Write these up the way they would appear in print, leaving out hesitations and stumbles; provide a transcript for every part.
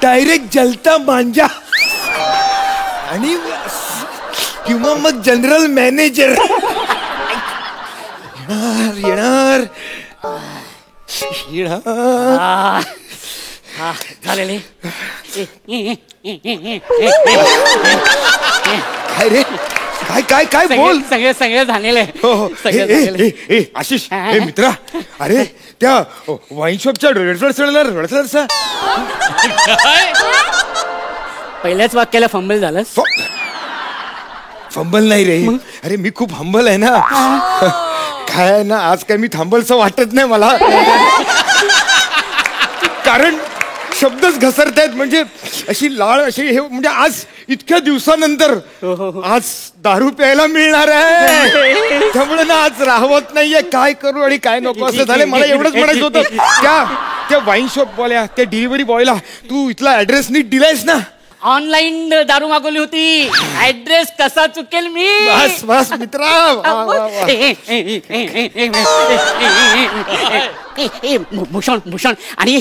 Direct जलता मांजा आणि किंवा मग जनरल मॅनेजर येणार झालेले काय रे काय काय काय बोल सगळे सगळे झालेले आशिष हे मित्रा अरे त्या वाईन शॉपच्या रडसरसा पहिल्याच वाक्याला फंबल झालं फंबल नाही रे अरे मी खूप हंबल आहे ना काय ना आज काय मी थांबलचं वाटत नाही मला कारण शब्दच घसरतायत म्हणजे अशी लाळ अशी हे म्हणजे आज इतक्या दिवसानंतर आज दारू प्यायला मिळणार आहे त्यामुळे ना आज राहवत नाहीये काय करू आणि काय नको असं झालं मला एवढंच म्हणायचं होतं त्या वाईन शॉप वाल्या त्या डिलिव्हरी बॉयला तू इथला ऍड्रेस नीट दिलायस ना ऑनलाईन दारू मागवली होती ऍड्रेस कसा चुकेल मी बस बस मित्रा भूषण भूषण आणि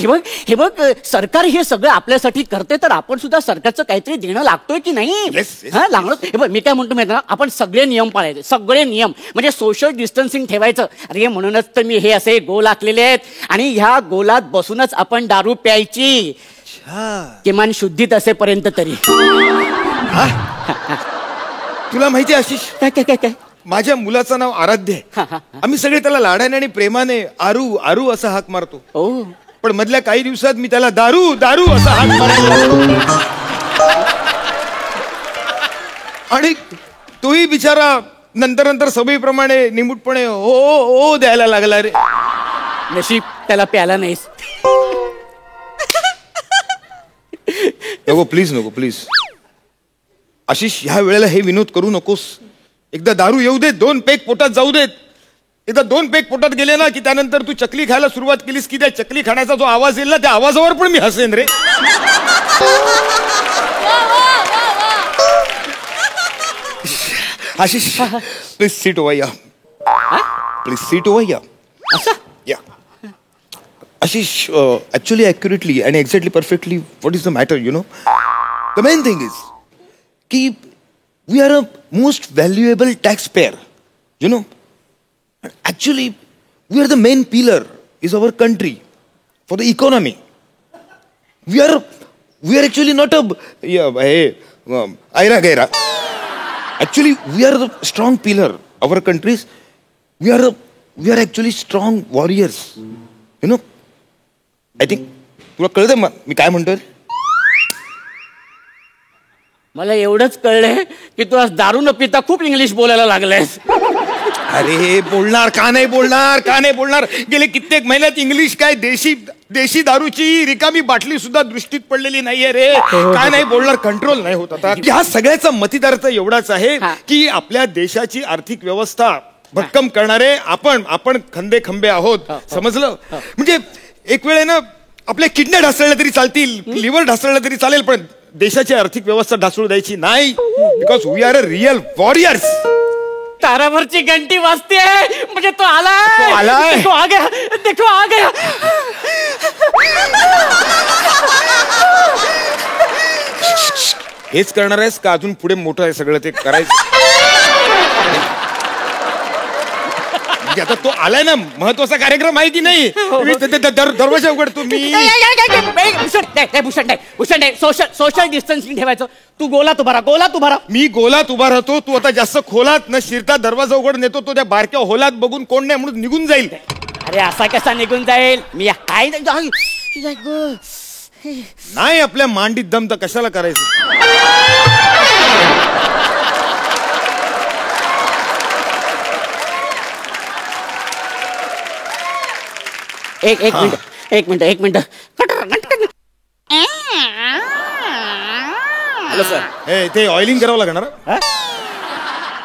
हे बघ सरकार हे सगळं आपल्यासाठी करते तर आपण सुद्धा सरकारचं काहीतरी देणं लागतोय की नाही लागणार हे बघ मी काय म्हणतो माहिती ना आपण सगळे नियम पाळायचे सगळे नियम म्हणजे सोशल डिस्टन्सिंग ठेवायचं अरे म्हणूनच तर मी हे असे गोल आखलेले आहेत आणि ह्या गोलात बसूनच आपण दारू प्यायची किमान शुद्धीत असेपर्यंत तरी तुला माहिती आशिष काय काय काय काय माझ्या मुलाचं नाव आराध्य आहे आम्ही सगळे त्याला लाडाने आणि प्रेमाने आरू आरू असा हाक मारतो पण मधल्या काही दिवसात मी त्याला दारू दारू असा हाक मारायला आणि तोही बिचारा नंतर नंतर सवयीप्रमाणे निमूटपणे हो द्यायला लागला रे नशीब त्याला प्याला नाहीस नको प्लीज आशिष ह्या वेळेला हे विनोद करू नकोस एकदा दारू येऊ देत 2 पेग पोटात जाऊ देत एकदा 2 पेग पोटात गेले ना की त्यानंतर तू चकली खायला सुरुवात केलीस की त्या चकली खाण्याचा जो आवाज येईल ना त्या आवाजावर पण मी हसेन रे आशिष प्लीज सीट ओव्हर या प्लीज सीट ओव्हर या Ashish, actually, accurately and exactly perfectly, what is the matter, you know? The main thing is, we are a most valuable taxpayer, you know? Actually, we are the main pillar, is our country, for the economy. We are actually not Aira Gaira. Actually, we are the strong pillar, our countries. We are actually strong warriors, you know? I think तुला कळतंय मी काय म्हणतोय मला एवढंच कळलंय की तू आज दारू न पिता खूप इंग्लिश बोलायला लागलायस अरे बोलणार का नाही बोलणार गेले कित्येक महिन्यात इंग्लिश काय देशी दारूची रिकामी बाटली सुद्धा दृष्टीत पडलेली नाहीये रे काय नाही बोलणार कंट्रोल नाही होत आता ह्या सगळ्याचा मतिदार्थ एवढाच आहे की आपल्या देशाची आर्थिक व्यवस्था भक्कम करणारे आपण खंदे खंबे आहोत समजलं म्हणजे एक वेळ ना आपल्या किडन्या ढासळल्या तरी चालतील लिव्हर ढासळलं तरी चालेल पण देशाची आर्थिक व्यवस्था ढासळू द्यायची नाही because we are a real warriors ताराभरची घंटी वाजते म्हणजे तो आलाय देखो आ गया हेच करणार आहेस का अजून पुढे मोठं आहे सगळं ते करायचं आता तो आलाय ना महत्वाचा कार्यक्रम आहे की नाही दरवाजा उघडतो मी भूषण सोशल डिस्टन्सिंग ठेवायचं तू गोलात उभा मी गोलात उभा राहतो तू आता जास्त खोलात न शिरता दरवाजा उघड नेतो तो त्या बारक्या होलात बघून कोण नाही म्हणून निघून जाईल अरे असा कसा निघून जाईल मी काय नाही आपल्या मांडीत दम तर कशाला करायचं एक मिनिट हॅलो सर हे ते ऑइलिंग करावं लागणार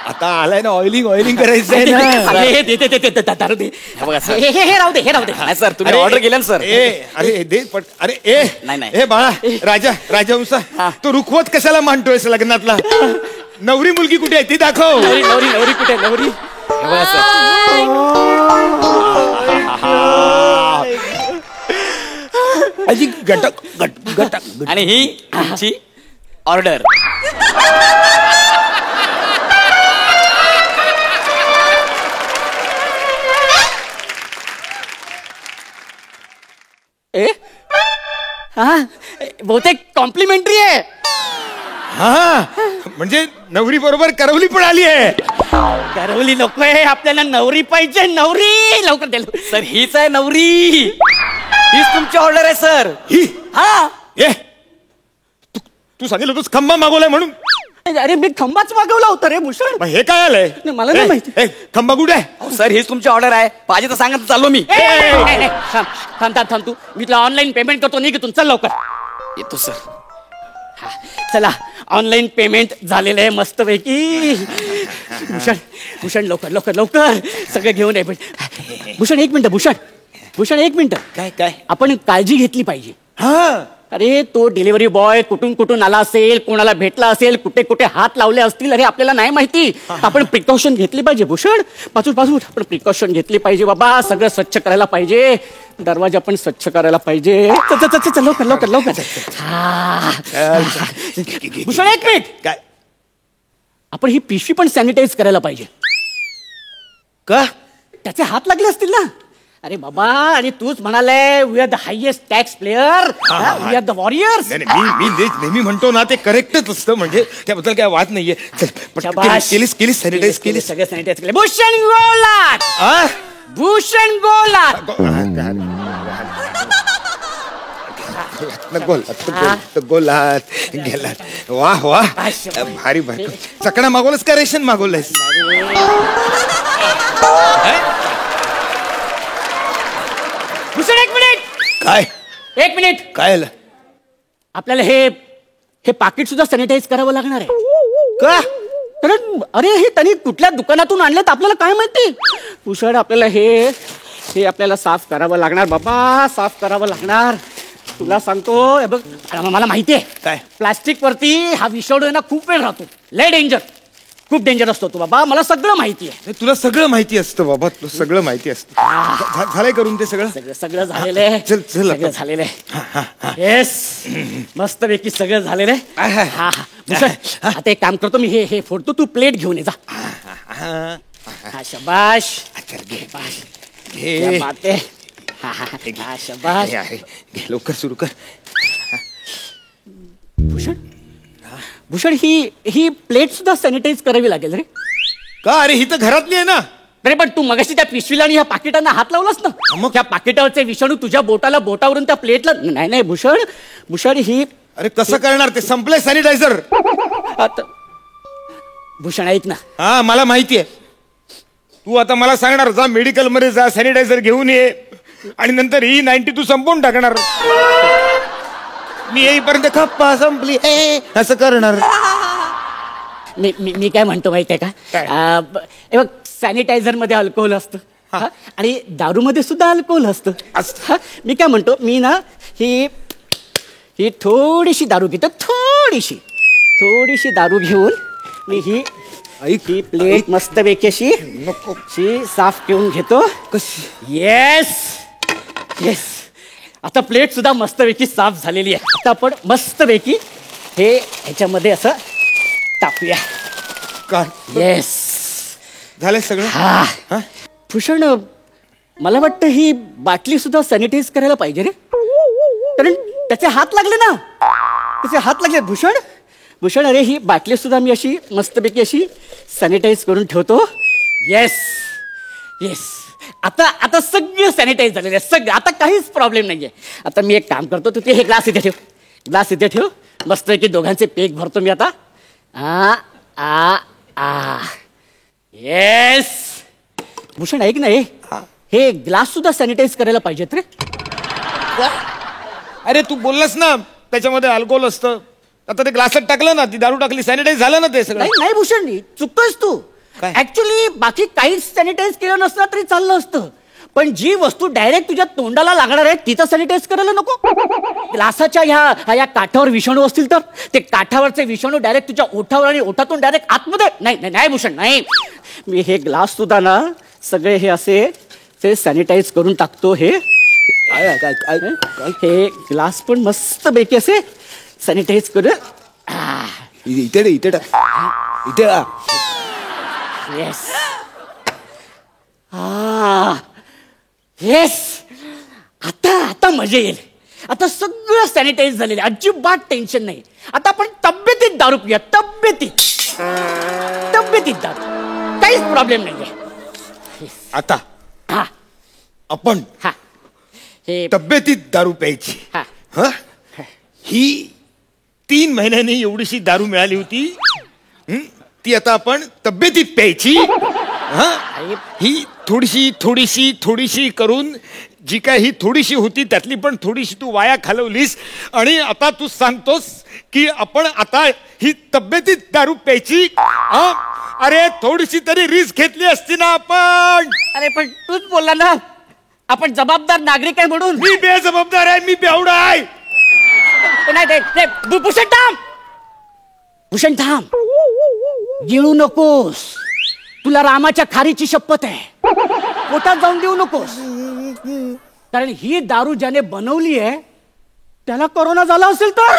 आता आलाय ना ऑइलिंग करायचं आहे ना. अरे दे दे दे दे दारू दे. हे बघा सर. हे राहू दे, हे राहू दे. नाही सर, तुम्ही अरे, ऑर्डर केलं ना सर. अरे दे पट. अरे नाही, नाही. ए बाळा राजहंसा तू रुखवत कशाला मांडतोयस लग्नातला? नवरी मुलगी कुठे आहे ती दाखव. नवरी कुठे आहे? नवरी हे बघा सर. अजी गटक आणि ही तुमची ऑर्डर. हा बहुतेक कॉम्प्लिमेंटरी आहे. हा म्हणजे नवरी बरोबर करवली पण आली आहे. करवली नकोय आपल्याला, नवरी पाहिजे. नवरी लवकर दे. सर हीच आहे नवरी. हीच तुमची ऑर्डर आहे सर. ही हा ए तू सांगितलं होतंस खंबा मागवलाय म्हणून. अरे मी खंबाच मागवला होता रे भूषण. मग हे काय आलंय? मला नाही माहिती. खंबा कुठे आहे? अहो, सर हीच तुमची ऑर्डर आहे. पाहिजे तर सांगा, चाललो मी. थांब तू. मी तुला ऑनलाईन पेमेंट करतो. नाही की तुमचं लवकर येतो सर. चला ऑनलाईन पेमेंट झालेलं आहे मस्तपैकी. भूषण लवकर सगळं घेऊन ये. भूषण एक मिनिट. काय आपण काळजी घेतली पाहिजे. हा अरे तो डिलिव्हरी बॉय कुठून आला असेल, कोणाला भेटला असेल, कुठे हात लावले असतील, अरे आपल्याला नाही माहिती. आपण प्रिकॉशन घेतली पाहिजे भूषण. बाजू आपण प्रिकॉशन घेतली पाहिजे बाबा. सगळं स्वच्छ करायला पाहिजे. दरवाजा पण स्वच्छ करायला पाहिजे. लवकर. भूषण एक मिनिट. काय? आपण ही पिशवी पण सॅनिटाईज करायला पाहिजे. का? त्याचे हात लागले असतील ना. अरे बाबा, आणि तूच म्हणाले we are the highest tax player, we are the warriors. मी नेहमी म्हणतो ना ते करेक्टच असतं. म्हणजे त्याबद्दल काय वाद नाहीये. केलीस सॅनिटाईज केली. सगळं सॅनिटाईज केलं. भूषण गोलात. गोलात गेलात. वाह भारी. चकणा मागवलंस का रेशन मागवलंस? भूषण एक मिनिट. काय आलं? आपल्याला हे पाकिट सुद्धा सॅनिटाईज करावं लागणार आहे. का? कारण अरे हे त्यांनी कुठल्या दुकानातून आणलेत आपल्याला काय माहिती. भूषण आपल्याला हे आपल्याला साफ करावं लागणार बाबा. साफ करावं लागणार. तुला सांगतो हे बघ, मला माहिती आहे काय प्लास्टिक वरती हा विषाणू आहे ना खूप वेळ राहतो. लय डेंजर, खूप डेंजर असतो तो बाबा. मला सगळं माहिती आहे. तुला सगळं माहिती असतं बाबा. तुला सगळं माहिती असतं. झालंय करून ते सगळं सगळं झालेलं आहे. चल सगळं झालेलं आहे. येस मस्तपैकी सगळं झालेलं आहे. हा भूषण आता एक काम करतो मी. हे फोडतो. तू प्लेट घेऊन ये जा. हा शाबाश. घे शाबाश. लवकर सुरू कर. भूषण ही प्लेट सुद्धा सॅनिटाईज करावी लागेल रे. का? अरे ही तर घरातली आहे ना. अरे पण तू मगाशी त्या पिशवीला आणि ह्या पाकिटांना हात लावलास ना. मग? त्या पाकिटावरचे विषाणू तुझ्या बोटावरून त्या प्लेटला. नाही भूषण ही. अरे कसं करणार ते? संपलंय सॅनिटायझर. आता भूषण ऐक ना. हा मला माहिती आहे. तू आता मला सांगणार जा मेडिकल मध्ये जा सॅनिटायझर घेऊन ये आणि नंतर ही 90 तू संपवून टाकणार. मी येईपर्यंत खप्पा संपली असं करणार. मी काय म्हणतो माहितीये का? बघ सॅनिटायझर मध्ये अल्कोहोल असतं आणि दारू मध्ये सुद्धा अल्कोहोल असतं. मी काय म्हणतो, मी ना ही थोडीशी दारू घेतो. थोडीशी दारू घेऊन मी ही प्लेट मस्तपैकी अशी साफ करून घेतो. येस आता प्लेट सुद्धा मस्तपैकी साफ झालेली आहे. आता आपण मस्तपैकी ह्याच्यामध्ये असं टाकूया. का? येस झालंय सगळं. हा भूषण मला वाटतं ही बाटली सुद्धा सॅनिटाईज करायला पाहिजे रे. कारण त्याचे हात लागले ना. त्याचे हात लागले. भूषण अरे ही बाटली सुद्धा मी अशी मस्तपैकी अशी सॅनिटाईज करून ठेवतो. येस आता सगळं सॅनिटाईज झालेलं आहे. सगळं आता काहीच प्रॉब्लेम नाहीये. आता मी एक काम करतो. तू ते हे ग्लास इथे ठेव. मस्तपैकी दोघांचे पेक भरतो मी आता. येस भूषण ऐक ना. हे ग्लास सुद्धा सॅनिटाईज करायला पाहिजेत रे. अरे तू बोललास ना त्याच्यामध्ये अल्कोहोल असतं. आता ते ग्लासात टाकलं ना, ती दारू टाकली, सॅनिटाईज झालं ना ते सगळं. नाही नाही भूषण, चुकतोयस तू. काय? ऍक्च्युली बाकी काहीच सॅनिटाईज केलं नसतं तरी चाललं असतं, पण जी वस्तू डायरेक्ट तुझ्या तोंडाला लागणार आहे तिथं सॅनिटाईज करायला नको. ग्लासाच्या ह्या काठावर विषाणू असतील तर ते काठावरचे विषाणू डायरेक्ट तुझ्या ओठावर आणि ओठातून डायरेक्ट आतमध्ये. नाही नाही नाही भूषण, नाही. मी हे ग्लास सुद्धा ना सगळे हे असे ते सॅनिटाईज करून टाकतो. हे ग्लास पण मस्त पैकी असे सॅनिटाईज करून. इथे इथे इथे. येस येस, आता आता मजा येईल. आता सगळं सॅनिटाईज झालेलं, अजिबात टेन्शन नाही. आता आपण तब्येतीत दारू पिऊया, तब्येतीत दारू, काहीच प्रॉब्लेम नाहीये. आता हा आपण हा हे तब्येतीत दारू प्यायची. हा ह? ही 3 महिन्यांनी एवढीशी दारू मिळाली होती, ती आता आपण तब्येतीत प्यायची. ही थोडीशी करून जी काय ही थोडीशी होती त्यातली पण थोडीशी तू वाया घालवलीस, आणि आता तू सांगतोस की आपण आता ही तब्येतीत दारू प्यायची. अरे थोडीशी तरी रिस्क घेतली असती ना आपण. अरे पण तूच बोलला ना आपण जबाबदार नागरिक आहे म्हणून. मी बेजबाबदार आहे, मी बेवडा आहे. नाही भूषण थांब, भूषण थांब, गिळू नकोस. तुला रामाच्या खारीची शपथ आहे, पोटात जाऊन देऊ नकोस. कारण ही दारू ज्याने बनवली आहे त्याला कोरोना झाला असेल तर.